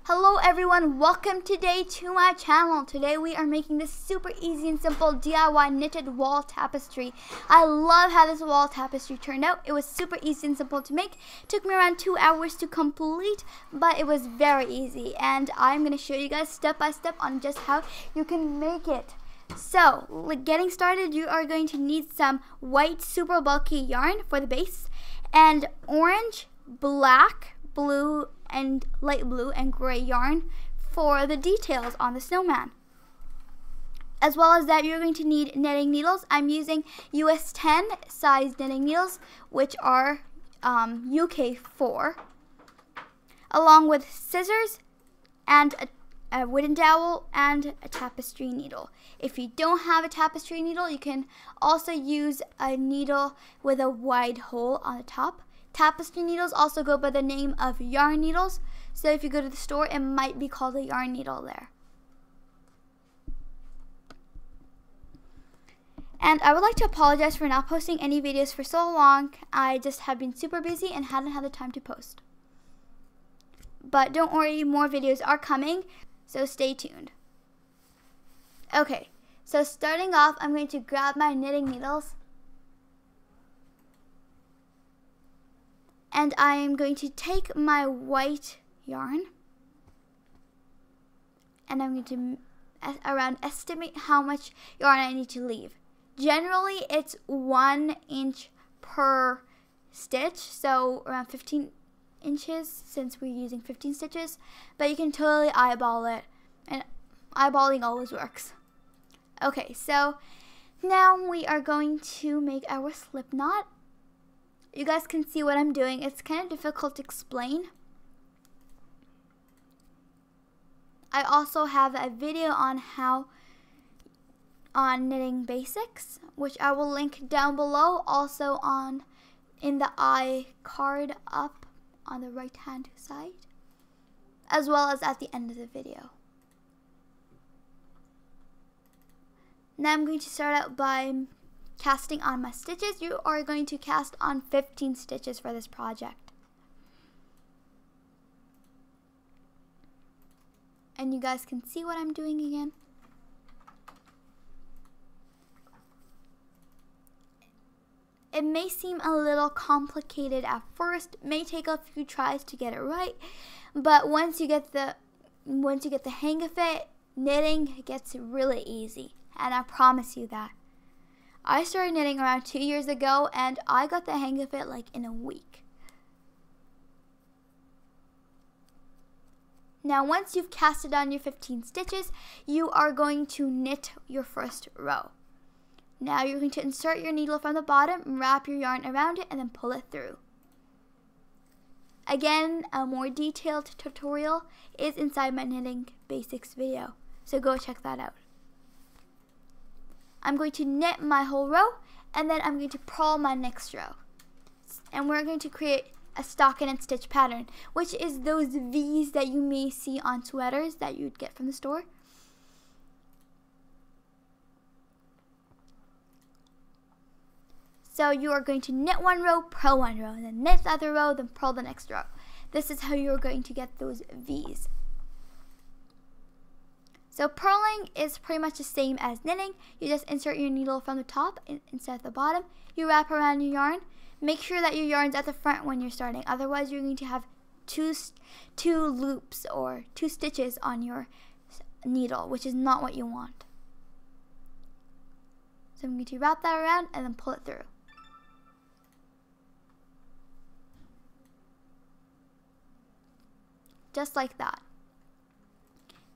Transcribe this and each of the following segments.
Hello everyone, welcome today to my channel. Today we are making this super easy and simple DIY knitted wall tapestry. I love how this wall tapestry turned out. It was super easy and simple to make. It took me around 2 hours to complete, but it was very easy. And I'm going to show you guys step by step on just how you can make it. So, getting started, you are going to need some white super bulky yarn for the base, and orange, black, blue, and light blue and gray yarn for the details on the snowman. As well as that, you're going to need knitting needles. I'm using US 10 size knitting needles, which are UK 4, along with scissors and a wooden dowel and a tapestry needle. If you don't have a tapestry needle, you can also use a needle with a wide hole on the top. Tapestry needles also go by the name of yarn needles, so if you go to the store, it might be called a yarn needle there. And I would like to apologize for not posting any videos for so long. I just have been super busy and hadn't had the time to post. But don't worry, more videos are coming, so stay tuned. Okay, so starting off, I'm going to grab my knitting needles. And I am going to take my white yarn and I'm going to estimate how much yarn I need to leave. Generally, it's 1 inch per stitch, so around 15 inches since we're using 15 stitches, but you can totally eyeball it, and eyeballing always works. Okay, so now we are going to make our slip knot. You guys can see what I'm doing. It's kind of difficult to explain. I also have a video on knitting basics, which I will link down below, also in the iCard up on the right hand side, as well as at the end of the video. Now I'm going to start out by casting on my stitches. You are going to cast on 15 stitches for this project. And you guys can see what I'm doing again. It may seem a little complicated at first, may take a few tries to get it right, but once you get the hang of it, knitting gets really easy, and I promise you that. I started knitting around 2 years ago, and I got the hang of it like in a week. Now, once you've casted on your 15 stitches, you are going to knit your first row. Now, you're going to insert your needle from the bottom, wrap your yarn around it, and then pull it through. Again, a more detailed tutorial is inside my knitting basics video, so go check that out. I'm going to knit my whole row, and then I'm going to purl my next row. And we're going to create a stocking and stitch pattern, which is those V's that you may see on sweaters that you'd get from the store. So you are going to knit one row, purl one row, and then knit the other row, then purl the next row. This is how you're going to get those V's. So purling is pretty much the same as knitting. You just insert your needle from the top instead of the bottom. You wrap around your yarn. Make sure that your yarn's at the front when you're starting. Otherwise, you're going to have two loops or 2 stitches on your needle, which is not what you want. So I'm going to wrap that around and then pull it through. Just like that.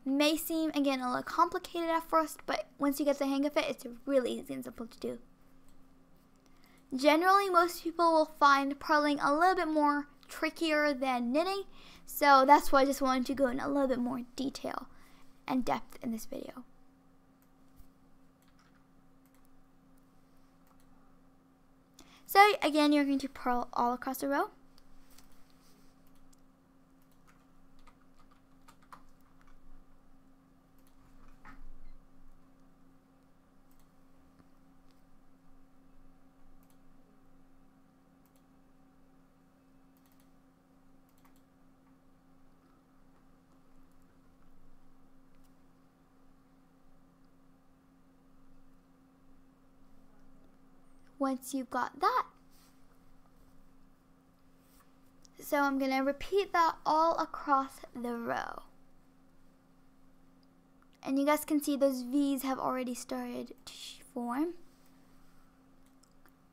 May seem, again, a little complicated at first, but once you get the hang of it, it's really easy and simple to do. Generally, most people will find purling a little bit more trickier than knitting, so that's why I just wanted to go in a little bit more detail and depth in this video. So again, you're going to purl all across the row. once you've got that, so I'm going to repeat that all across the row. And you guys can see those V's have already started to form.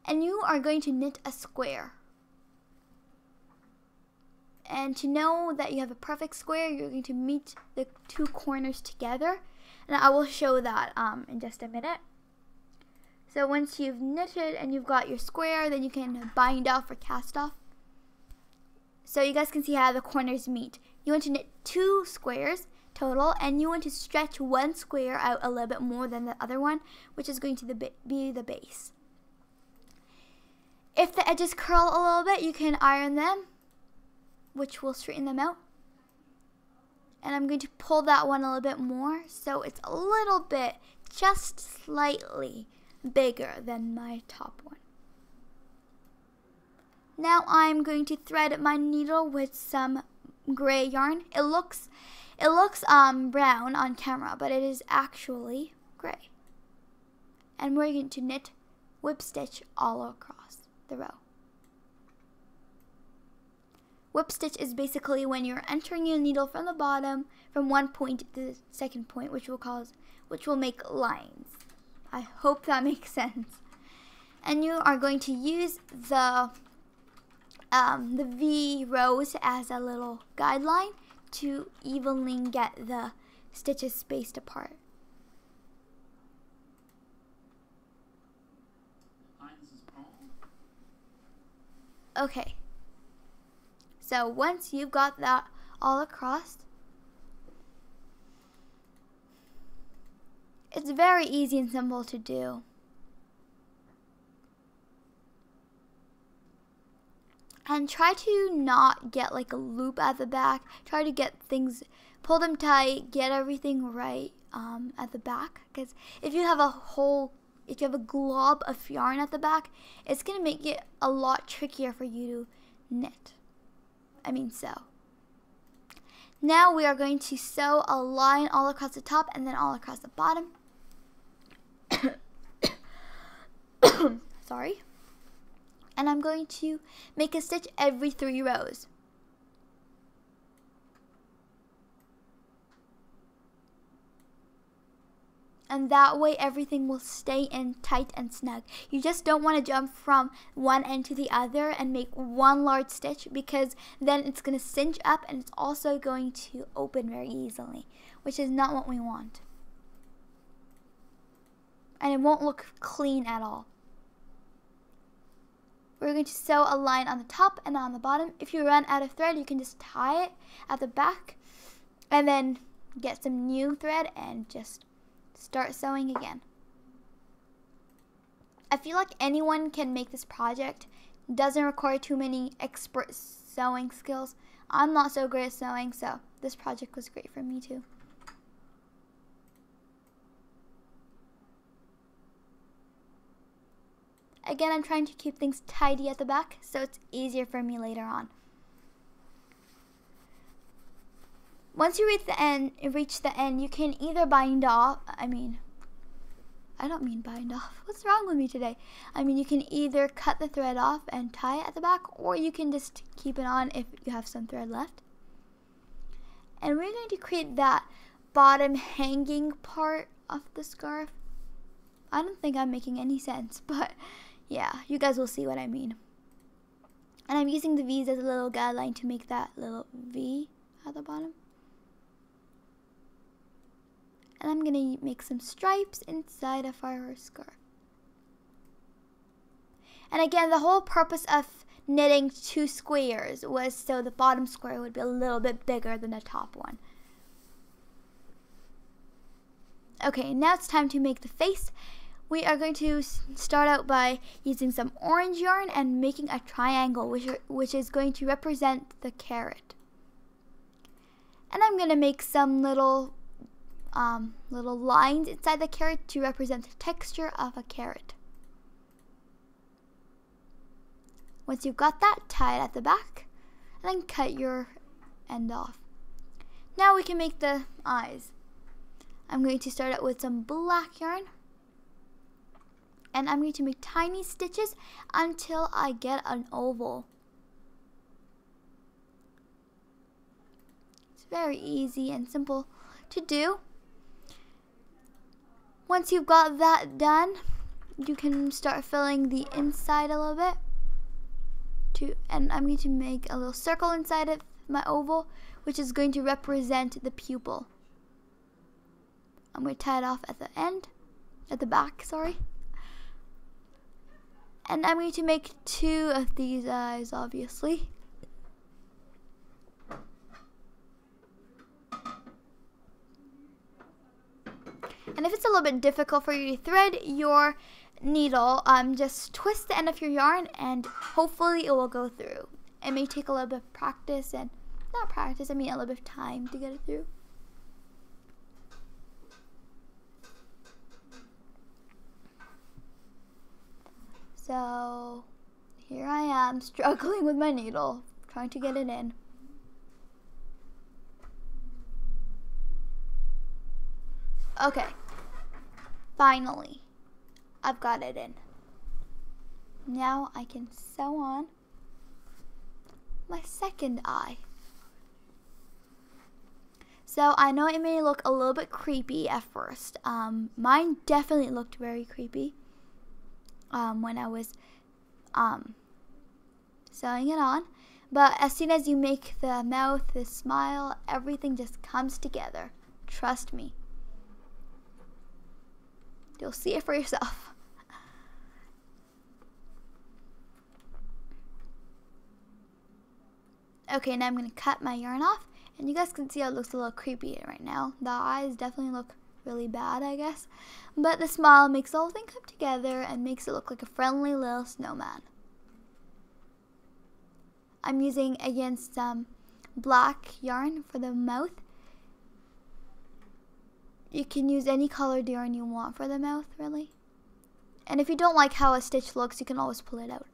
And you are going to knit a square. And to know that you have a perfect square, you're going to meet the two corners together. And I will show that in just a minute. So once you've knitted and you've got your square, then you can bind off or cast off. So you guys can see how the corners meet. You want to knit 2 squares total, and you want to stretch one square out a little bit more than the other one, which is going to be the base. If the edges curl a little bit, you can iron them, which will straighten them out. And I'm going to pull that one a little bit more, so it's a little bit, just slightly bigger than my top one. Now I'm going to thread my needle with some gray yarn. It looks brown on camera, but it is actually gray. And we're going to knit whip stitch all across the row. Whip stitch is basically when you're entering your needle from the bottom from one point to the second point, which will make lines. I hope that makes sense. And you are going to use the V rows as a little guideline to evenly get the stitches spaced apart. Okay, so once you've got that all across, it's very easy and simple to do. And try to not get like a loop at the back. Try to get things, pull them tight, get everything right at the back. Because if you have a glob of yarn at the back, it's going to make it a lot trickier for you to sew. Now we are going to sew a line all across the top and then all across the bottom. Sorry. And I'm going to make a stitch every 3 rows. And that way everything will stay in tight and snug. You just don't want to jump from one end to the other and make one large stitch, because then it's going to cinch up and it's also going to open very easily, which is not what we want. And it won't look clean at all. We're going to sew a line on the top and on the bottom. If you run out of thread, you can just tie it at the back and then get some new thread and just start sewing again. I feel like anyone can make this project. It doesn't require too many expert sewing skills. I'm not so great at sewing, so this project was great for me too. Again, I'm trying to keep things tidy at the back so it's easier for me later on. Once you reach the end, you can either bind off, I don't mean bind off. What's wrong with me today? You can either cut the thread off and tie it at the back, or you can just keep it on if you have some thread left. And we're going to create that bottom hanging part of the scarf. I don't think I'm making any sense, but yeah, you guys will see what I mean. And I'm using the V's as a little guideline to make that little V at the bottom. And I'm going to make some stripes inside of our scarf. And again, the whole purpose of knitting 2 squares was so the bottom square would be a little bit bigger than the top one. Okay, now it's time to make the face. We are going to start out by using some orange yarn and making a triangle, which is going to represent the carrot. And I'm going to make some little lines inside the carrot to represent the texture of a carrot. Once you've got that, tie it at the back and then cut your end off. Now we can make the eyes. I'm going to start out with some black yarn. and I'm going to make tiny stitches until I get an oval. It's very easy and simple to do. Once you've got that done, you can start filling the inside a little bit. And I'm going to make a little circle inside of my oval, which is going to represent the pupil. I'm going to tie it off at the end, at the back, sorry. And I'm going to make 2 of these eyes, obviously. And if it's a little bit difficult for you to thread your needle, just twist the end of your yarn and hopefully it will go through. It may take a little bit of practice, and not practice, I mean a little bit of time to get it through. So here I am struggling with my needle, trying to get it in. Okay, finally, I've got it in. Now I can sew on my second eye. So I know it may look a little bit creepy at first. Mine definitely looked very creepy when I was sewing it on. But as soon as you make the mouth, the smile, everything just comes together. Trust me. You'll see it for yourself. Okay, now I'm going to cut my yarn off, and you guys can see how it looks a little creepy right now. The eyes definitely look really bad, I guess, but the smile makes the whole thing come together and makes it look like a friendly little snowman. I'm using, again, some black yarn for the mouth. You can use any colored yarn you want for the mouth, really. And if you don't like how a stitch looks, you can always pull it out.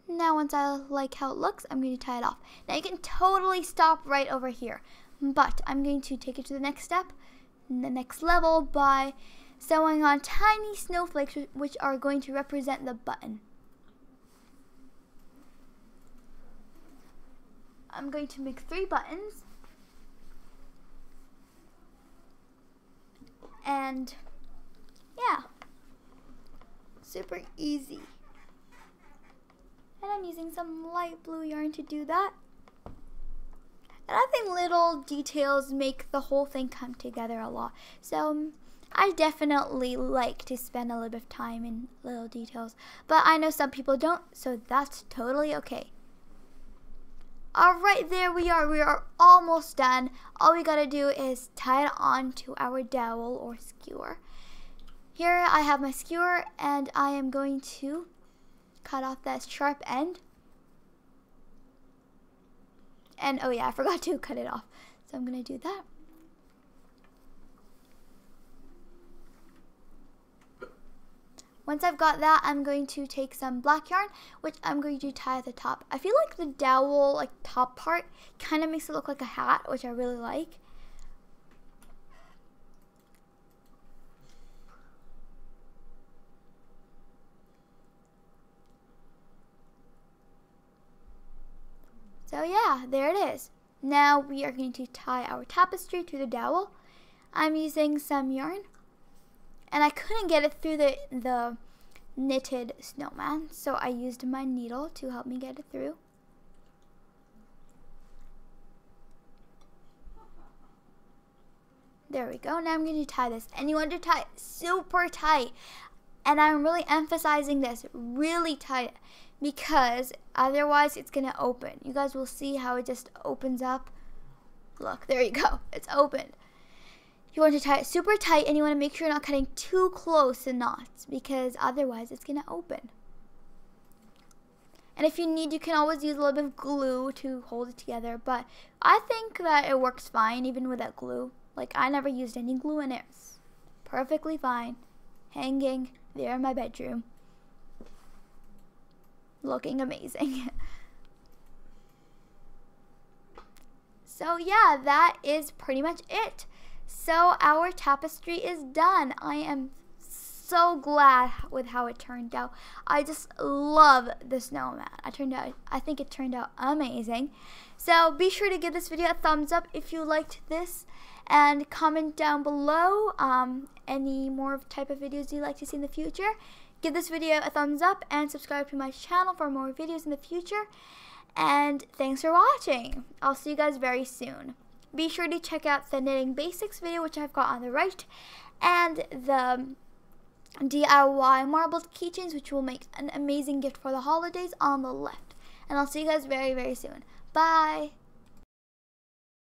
Now, once I like how it looks, I'm going to tie it off. Now, you can totally stop right over here, but I'm going to take it to the next step, the next level, by sewing on tiny snowflakes, which are going to represent the button. I'm going to make 3 buttons. And yeah, super easy. And I'm using some light blue yarn to do that. And I think little details make the whole thing come together a lot. So I definitely like to spend a little bit of time in little details. But I know some people don't, so that's totally okay. Alright, there we are. We are almost done. All we gotta do is tie it on to our dowel or skewer. Here I have my skewer, and I am going to cut off that sharp end. And oh yeah, I forgot to cut it off. So I'm gonna do that. Once I've got that, I'm going to take some black yarn, which I'm going to tie at the top. I feel like the dowel, like top part, kind of makes it look like a hat, which I really like. So yeah, there it is. Now we are going to tie our tapestry to the dowel. I'm using some yarn, and I couldn't get it through the knitted snowman, so I used my needle to help me get it through. There we go. Now I'm going to tie this, and you want to tie it super tight. And I'm really emphasizing this, really tight, because otherwise it's going to open. You guys will see how it just opens up. Look, there you go. It's opened. You want to tie it super tight, and you want to make sure you're not cutting too close to knots, because otherwise it's going to open. And if you need, you can always use a little bit of glue to hold it together, but I think that it works fine even without glue. Like, I never used any glue, and it's perfectly fine. Hanging there in my bedroom. Looking amazing. So yeah, that is pretty much it. So our tapestry is done. I am so glad with how it turned out. I just love the snowman. I think it turned out amazing. So be sure to give this video a thumbs up if you liked this, and comment down below any more type of videos you'd like to see in the future. Give this video a thumbs up and subscribe to my channel for more videos in the future. And thanks for watching. I'll see you guys very soon. Be sure to check out the knitting basics video, which I've got on the right, and the DIY marbled keychains, which will make an amazing gift for the holidays, on the left. And I'll see you guys very, very soon. Bye.